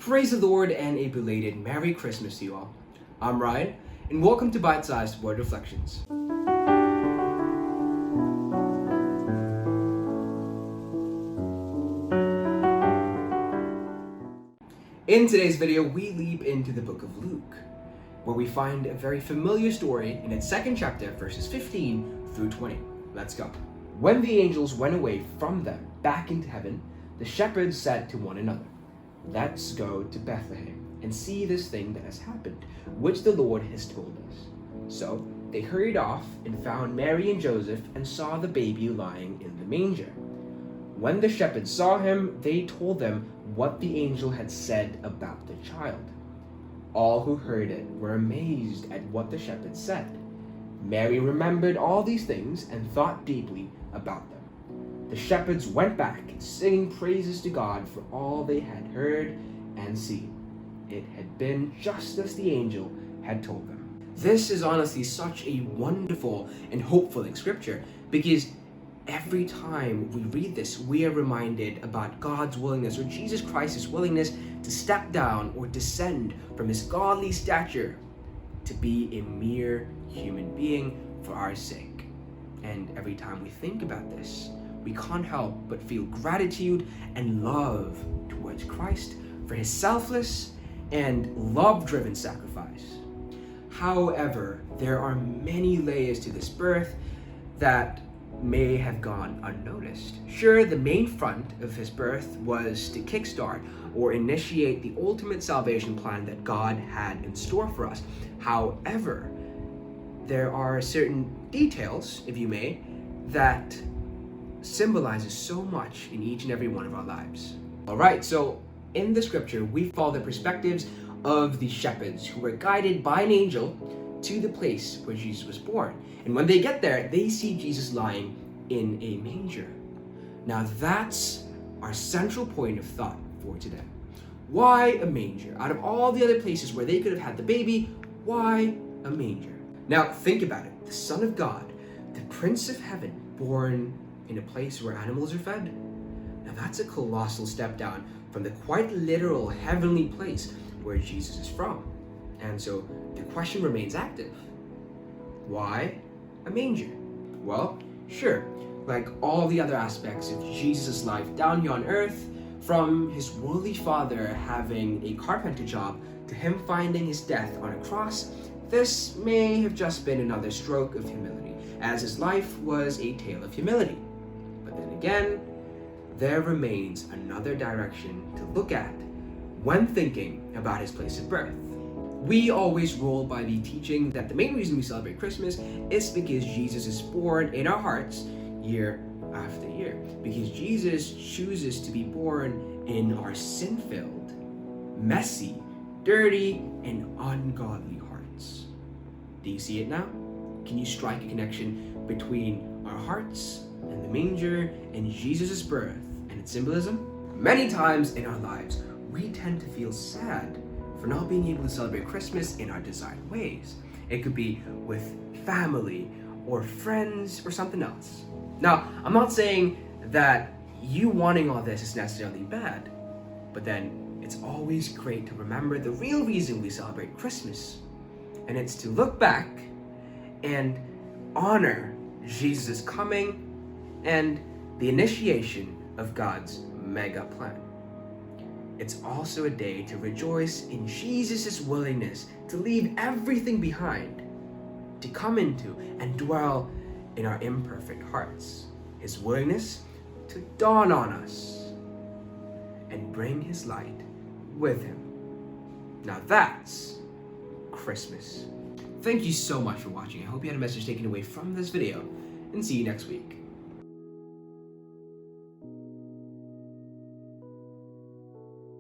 Praise the Lord and a belated Merry Christmas to you all. I'm Ryan, and welcome to Bite-Sized Word Reflections. In today's video, we leap into the book of Luke, where we find a very familiar story in its second chapter, verses 15 through 20. Let's go. When the angels went away from them back into heaven, the shepherds said to one another, "Let's go to Bethlehem and see this thing that has happened, which the Lord has told us." So they hurried off and found Mary and Joseph and saw the baby lying in the manger. When the shepherds saw him, they told them what the angel had said about the child. All who heard it were amazed at what the shepherds said. Mary remembered all these things and thought deeply about them. The shepherds went back, singing praises to God for all they had heard and seen. It had been just as the angel had told them. This is honestly such a wonderful and hopeful scripture, because every time we read this, we are reminded about God's willingness, or Jesus Christ's willingness, to step down or descend from his godly stature to be a mere human being for our sake. And every time we think about this, we can't help but feel gratitude and love towards Christ for his selfless and love-driven sacrifice. However, there are many layers to this birth that may have gone unnoticed. Sure, the main front of his birth was to kickstart or initiate the ultimate salvation plan that God had in store for us. However, there are certain details, if you may, that symbolizes so much in each and every one of our lives. Alright, so in the scripture, we follow the perspectives of the shepherds who were guided by an angel to the place where Jesus was born. And when they get there, they see Jesus lying in a manger. Now that's our central point of thought for today. Why a manger? Out of all the other places where they could have had the baby, why a manger? Now think about it. The Son of God, the Prince of Heaven, born in a place where animals are fed? Now that's a colossal step down from the quite literal heavenly place where Jesus is from. And so the question remains active. Why a manger? Well, sure, like all the other aspects of Jesus' life down here on earth, from his worldly father having a carpenter job to him finding his death on a cross, this may have just been another stroke of humility, as his life was a tale of humility. But then again, there remains another direction to look at when thinking about his place of birth. We always roll by the teaching that the main reason we celebrate Christmas is because Jesus is born in our hearts year after year. Because Jesus chooses to be born in our sin-filled, messy, dirty, and ungodly hearts. Do you see it now? Can you strike a connection between our hearts and the manger and Jesus' birth and its symbolism? Many times in our lives, we tend to feel sad for not being able to celebrate Christmas in our desired ways. It could be with family or friends or something else. Now, I'm not saying that you wanting all this is necessarily bad, but then it's always great to remember the real reason we celebrate Christmas. And it's to look back and honor Jesus' coming and the initiation of God's mega plan. It's also a day to rejoice in Jesus' willingness to leave everything behind, to come into and dwell in our imperfect hearts. His willingness to dawn on us and bring his light with him. Now that's Christmas. Thank you so much for watching. I hope you had a message taken away from this video, and see you next week.